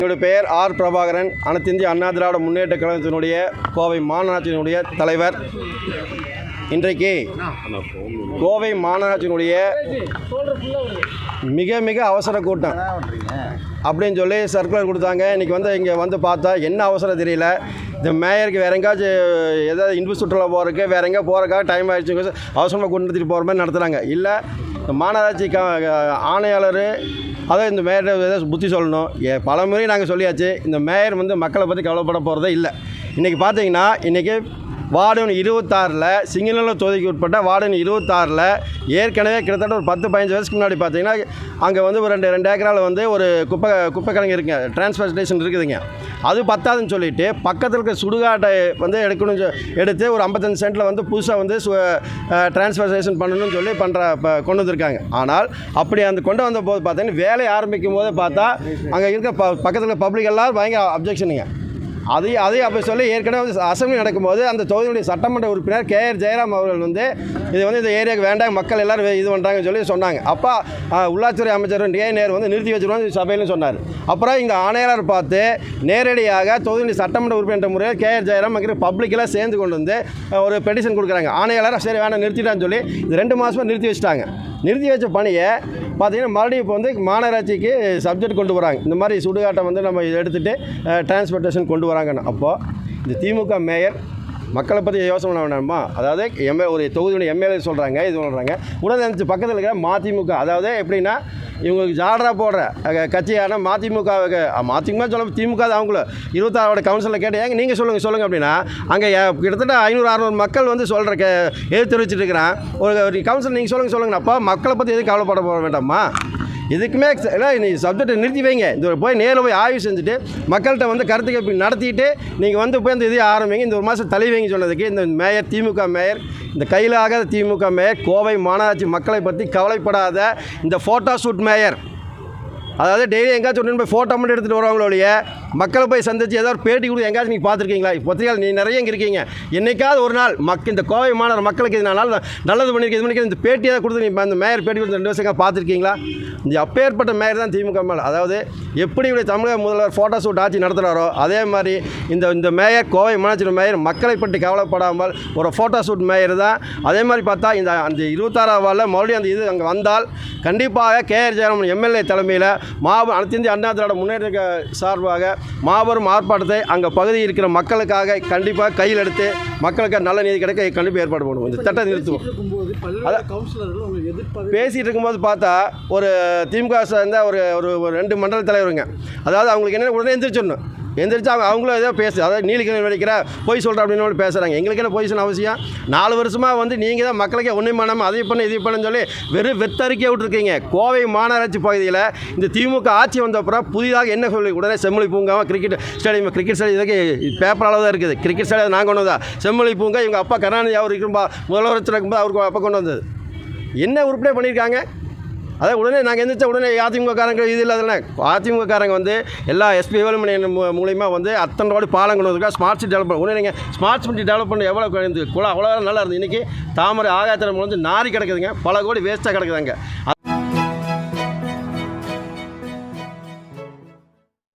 என்னுடைய பெயர் ஆர் பிரபாகரன். அனைத்து இந்திய அண்ணா திராவிட முன்னேற்ற கழகத்தினுடைய கோவை மாநகராட்சியினுடைய தலைவர். இன்றைக்கு கோவை மாநகராட்சியினுடைய மிக மிக அவசர கூட்டம் அப்படின்னு சொல்லி சர்க்குலர் கொடுத்தாங்க. இன்றைக்கி இங்கே பார்த்தா என்ன அவசரம் தெரியல. இந்த மேயருக்கு வேறு எங்கேயாச்சும் ஏதாவது இன்பு சுற்றுலா போகிறதுக்கு வேறு எங்கேயா போகிறக்காக டைம் ஆகிடுச்சு, அவசரமாக கொண்டு எடுத்துகிட்டு போகிற மாதிரி நடத்துகிறாங்க. இல்லை மாநகராட்சி ஆணையாளர் அதான் இந்த மேயர் ஏதாவது புத்தி சொல்லணும். பல முறை நாங்கள் சொல்லியாச்சு. இந்த மேயர் மக்களை பற்றி கவலைப்பட போகிறதே இல்லை. இன்றைக்கி பார்த்தீங்கன்னா இன்றைக்கி வார்டு 26 சிங்கநல்லூர் தொகுதிக்கு உட்பட்ட வார்டு 26 ஏற்கனவே கிட்டத்தட்ட ஒரு 10-15 வருஷத்துக்கு முன்னாடி பார்த்தீங்கன்னா அங்கே ஒரு 2 ஏக்கரால் ஒரு குப்பை கிழங்கு இருக்குங்க, டிரான்ஸ்பர் ஸ்டேஷன் இருக்குதுங்க. அது பத்தாதுன்னு சொல்லிவிட்டு பக்கத்தில் இருக்க சுடுகாட்டை எடுக்கணும், எடுத்து ஒரு 55 சென்ட்டில் புதுசாக டிரான்ஸ்பர் ஸ்டேஷன் பண்ணணும்னு சொல்லி கொண்டு வந்திருக்காங்க. ஆனால் அப்படி கொண்டு வந்த போது பார்த்தீங்கன்னா வேலையை ஆரம்பிக்கும் போது பார்த்தா அங்கே இருக்க பக்கத்தில் பப்ளிக் எல்லாம் பயங்கர அப்ஜெக்ஷனுங்க. அதை அப்படி சொல்லி ஏற்கனவே அசம்பிளி நடக்கும்போது அந்த தொகுதியுடைய சட்டமன்ற உறுப்பினர் KR ஜெயராம் அவர்கள் இது இந்த ஏரியாவுக்கு வேண்டாம், மக்கள் எல்லோரும் இது பண்ணுறாங்கன்னு சொல்லி சொன்னாங்க. அப்போ உள்ளாட்சித்துறை அமைச்சர் நேர் நிறுத்தி வச்சுருவாங்க சபையிலும் சொன்னார். அப்புறம் இங்கே ஆணையாளர் பார்த்து நேரடியாக தொகுதியுடைய சட்டமன்ற உறுப்பினர் முறையில் KR ஜெயராம் பப்ளிக்கெல்லாம் சேர்ந்து கொண்டு ஒரு பெட்டிஷன் கொடுக்குறாங்க. ஆணையாளர் சரி வேணாம் நிறுத்திட்டான்னு சொல்லி இது 2 மாதமாக நிறுத்தி வச்சுட்டாங்க. நிறுத்தி வச்ச பணியை பார்த்திங்கன்னா மறுபடியும் இப்போ மாநகராட்சிக்கு சப்ஜெக்ட் கொண்டு வராங்க. இந்த மாதிரி சுடுகாட்டை நம்ம இதை எடுத்துகிட்டு டிரான்ஸ்போர்ட்டேஷன் கொண்டு வராங்கன்னு. அப்போது இந்த திமுக மேயர் மக்களை பற்றி யோசனை பண்ண வேண்டாமா? அதாவது ஒரு தொகுதியுடைய MLA சொல்கிறாங்க, இது சொல்கிறாங்க. உடனே நினச்சி பக்கத்தில் இருக்கிற மதிமுக, அதாவது எப்படின்னா இவங்களுக்கு ஜாலராக போடுற கட்சியான மதிமுகவுக்கு சொல்ல திமுக அவங்களும் 26 கவுன்சிலில் கேட்டு ஏங்க நீங்கள் சொல்லுங்கள் அப்படின்னா அங்கே கிட்டத்தட்ட 500-600 மக்கள் சொல்கிற எது தெரிவிச்சுட்டு இருக்கிறான். ஒரு கவுன்சில் நீங்கள் சொல்லுங்கள். அப்போ மக்களை பற்றி எதுவும் கவலைப்பட போக வேண்டாமா? இதுக்குமே நீ சப்ஜெக்டை நிறுத்தி வைங்க. இந்த நேரில் போய் ஆய்வு செஞ்சுட்டு மக்கள்கிட்ட கருத்து கேட்பு நடத்திட்டு நீங்கள் போய் இந்த இதை ஆரம்பிங்க. இந்த ஒரு மாதம் தள்ளி வைங்க சொன்னதுக்கு இந்த மேயர், திமுக மேயர், இந்த கையில் ஆகாத திமுக மேயர், கோவை மாநகராட்சி மக்களை பற்றி கவலைப்படாத இந்த ஃபோட்டோ ஷூட் மேயர், அதாவது டெய்லி எங்கேயாச்சும் போய் ஃபோட்டோ மட்டும் எடுத்துகிட்டு வரவங்களுடைய மக்களை போய் சந்திச்சு ஏதாவது பேட்டி கொடுத்து எங்கேயாச்சும் நீங்கள் பார்த்துருக்கீங்களா? பத்திரிகைகள் நீ நிறைய இங்கே இருக்கீங்க. என்றைக்காவது ஒரு நாள் இந்த கோவை மாநகர மக்களுக்கு இது நாள் நல்லது பண்ணியிருக்கேன், இந்த பேட்டி ஏதாவது கொடுத்து நீ அந்த மேயர் பேட்டி கொடுத்து 2 வருஷம் பார்த்துருக்கீங்களா? இந்த அப்பேற்பட்ட மேயர் தான் திமுக மேல். அதாவது எப்படி இப்படி தமிழக முதல்வர் ஃபோட்டோ ஷூட் ஆட்சி நடத்துகிறாரோ அதே மாதிரி இந்த மேயர், கோவை மாநகராட்சி மேயர் மக்களை பற்றி கவலைப்படாமல் ஒரு ஃபோட்டோ ஷூட் மேயர் தான். அதே மாதிரி பார்த்தா அந்த 26 வார்டில் மறுபடியும் அந்த இது அங்கே வந்தால் கண்டிப்பாக KR ஜெயராம் MLA தலைமையில் அனைத்து இந்திய அண்ணா திராவிட முன்னேற்ற சார்பாக மாபெரும் ஆர்ப்பாட்டத்தை அங்கே பகுதியில் இருக்கிற மக்களுக்காக கண்டிப்பாக கையில் எடுத்து மக்களுக்கு நல்ல நீதி கிடைக்க கண்டிப்பாக ஏற்பாடு பண்ணுவோம். இந்த திட்டத்தை நிறுத்துவோம். பேசிகிட்டு இருக்கும்போது பார்த்தா ஒரு திமுக சேர்ந்த ஒரு 2 மண்டல தலைவருங்க, அதாவது அவங்களுக்கு என்ன உடனே எந்திரிச்சிடணும். எந்திரிச்சு அவங்களும் ஏதோ அதாவது நீலிக்கணி வெடிக்கிற பொய் சொல்கிற அப்படின்னு பேசுகிறாங்க. எங்களுக்கு என்ன பொய் சொன்ன அவசியம்? 4 வருஷமாக நீங்கள் தான் மக்களுக்கே ஒன்றும் பண்ணாமல் அதை பண்ண இது பண்ணு சொல்லி வெறும் வெத்தறிக்கையை விட்டுருக்கீங்க. கோவை மாநகராட்சி பகுதியில் இந்த திமுக ஆட்சி வந்தப்புறம் புதிதாக என்ன சொல்லி உடனே செம்மொழி பூங்காவை கிரிக்கெட் ஸ்டேடியம் இதுக்கு பேப்பர் அளவு தான் இருக்குது. கிரிக்கெட் ஸ்டேடியம் நாங்கள் கொண்டு வந்தா செம்மொழி பூங்கா இவங்க அப்பா கருணாநிதி அவர் இருக்கும்பா முதலமைச்சர் இருக்கும்போது அவருக்கு அப்பா கொண்டு வந்தது. என்ன உருப்படியாக பண்ணியிருக்காங்க? அதாவது உடனே நாங்கள் எந்திரிச்சா உடனே அதிமுகக்காரங்க இது இல்லாதல்ல. அதிமுகக்காரங்க எல்லா SP வேலுமணி மூலிமா அத்தனை ரோடு பாலம் கொண்டு வந்திருக்கா. ஸ்மார்ட் சிட்டி டெவலப் உடனே நீங்கள் ஸ்மார்ட் சிட்டி டெவலப் பண்ண எவ்வளோ அவ்வளோ நல்லா இருந்தது. இன்றைக்கி தாமரை ஆகாயத்தில் நாரி கிடக்குதுங்க, பல கோடி வேஸ்ட்டாக கிடக்குதுங்க.